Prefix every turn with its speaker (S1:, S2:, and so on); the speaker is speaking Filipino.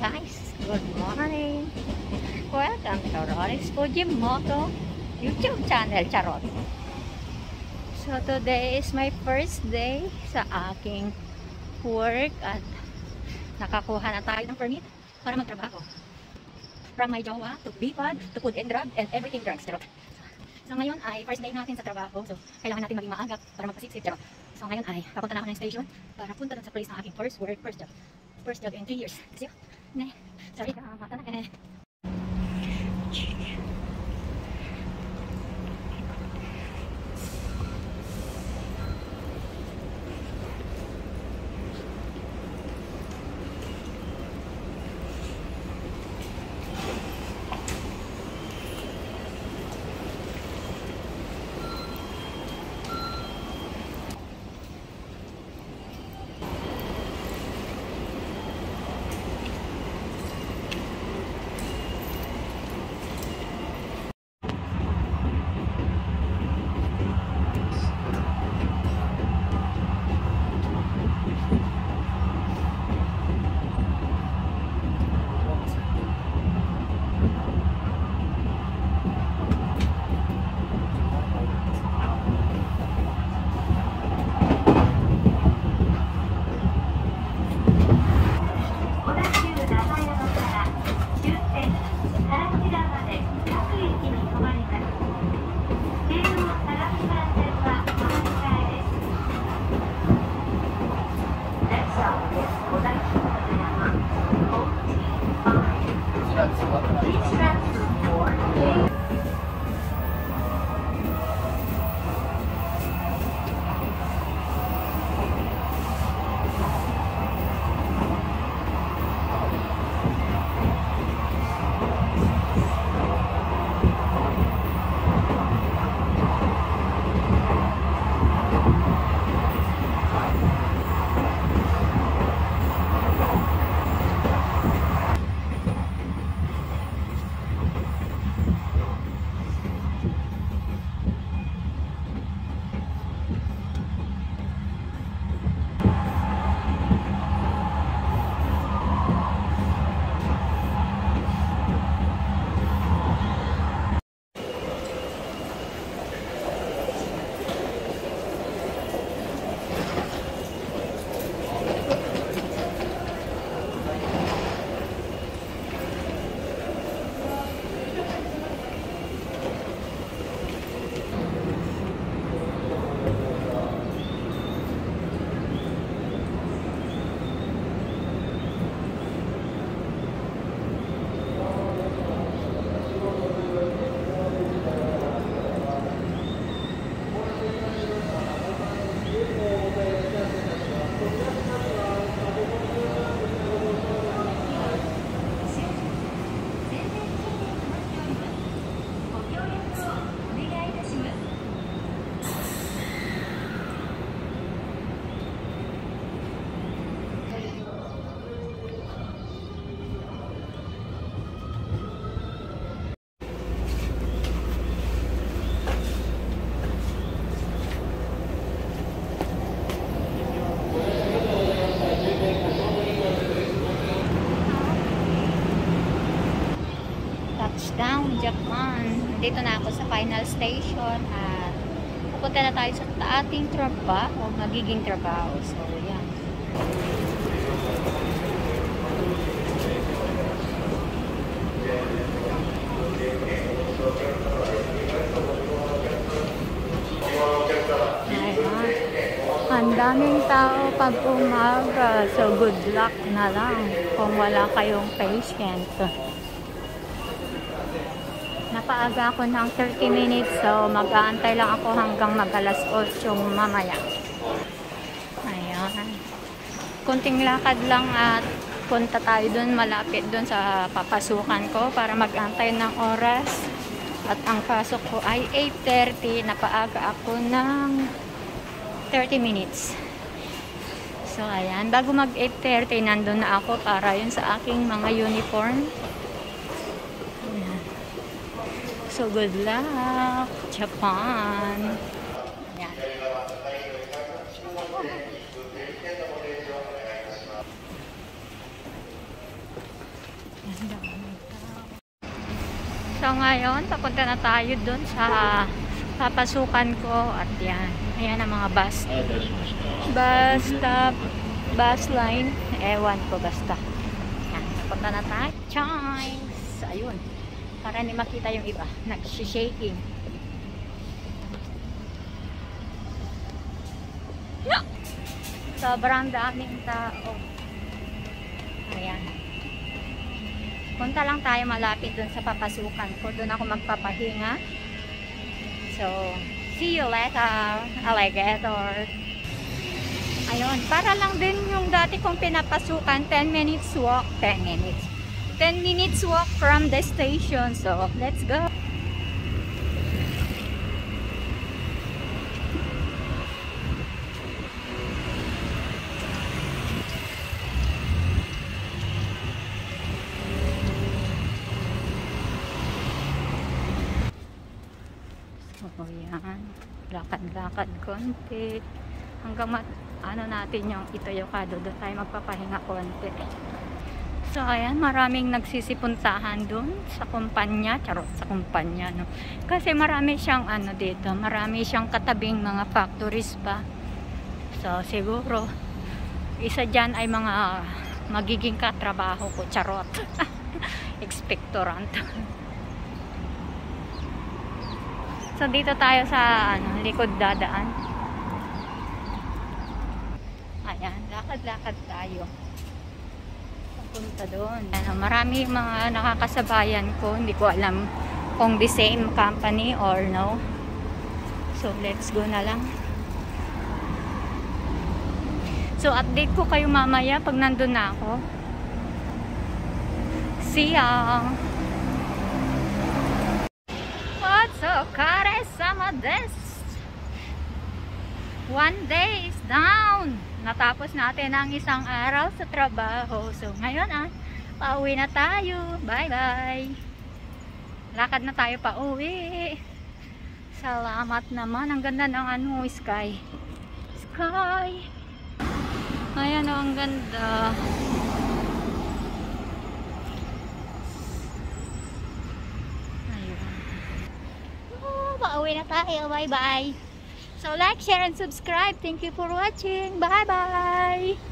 S1: guys, good morning. Welcome to Rolex Fujimoto YouTube channel, charot. So today is my first day sa aking work at nakakuha na tayo ng permit para magtrabaho. From my jowa to BPAD to food and drug and everything drugs, charot. So ngayon ay first day natin sa trabaho, so kailangan natin maging maaga para magpasiksik, charot. So ngayon ay papunta na ako ng station para punta dun sa place ng aking first job in 3 years. Kasi sorry ka, mata na eh. Touchdown, Japan. Dito na ako sa final station at pupunta na tayo sa ating trabaho, magiging trabaho. So, yan. Ang daming tao pag umaga. So, good luck na lang kung wala kayong patient. Napaaga ako ng 30 minutes, so mag-aantay lang ako hanggang mag-alas 8 mamaya. Ayan. Kunting lakad lang at punta tayo dun, malapit dun sa papasukan ko para mag-aantay ng oras. At ang pasok ko ay 8:30. Napaaga ako ng 30 minutes. So, ayan. Bago mag 8:30, nandun na ako para yun sa aking mga uniform. So, good luck, Japan. Ayan. So ngayon, papunta na tayo dun sa papasukan ko. At yan, ayan ang mga bus stop, bus line. Ewan ko basta. Yan, papunta na tayo. Chines! Ayun. Para hindi makita yung iba. Nag-shaking. Yeah! Sobrang daming tao. Ayan. Punta lang tayo malapit dun sa papasukan ko. Dun ako magpapahinga. So, see you later, alligator. Ayun, para lang din yung dati kong pinapasukan. 10 minutes walk. 10 minutes walk from the station. So, let's go. So, yan. Lakad-lakad konti. Hanggang ano natin yung Itoyokado. Doon tayo magpapahinga konti. So, ayan. Maraming nagsisipuntahan doon sa kumpanya. Charot, sa kumpanya, no? Kasi marami siyang ano dito. Marami siyang katabing mga factories pa. So, siguro, isa dyan ay mga magiging katrabaho ko. Charot. Expectorant. So, dito tayo sa likod dadaan. Ayan, lakad-lakad tayo. Papunta doon. Marami mga nakakasabayan ko. Hindi ko alam kung the same company or no. So, let's go na lang. So, update ko kayo mamaya pag nandun na ako. See ya! So, kare sama des. 1 day is down. Natapos natin ang isang araw sa trabaho. So, ngayon pauwi na tayo. Bye-bye. Lakad na tayo pauwi. Salamat naman. Ang ganda ng sky. Ayan ang ganda. Pauwi na tayo. Bye-bye. So, like, share, and subscribe. Thank you for watching. Bye-bye.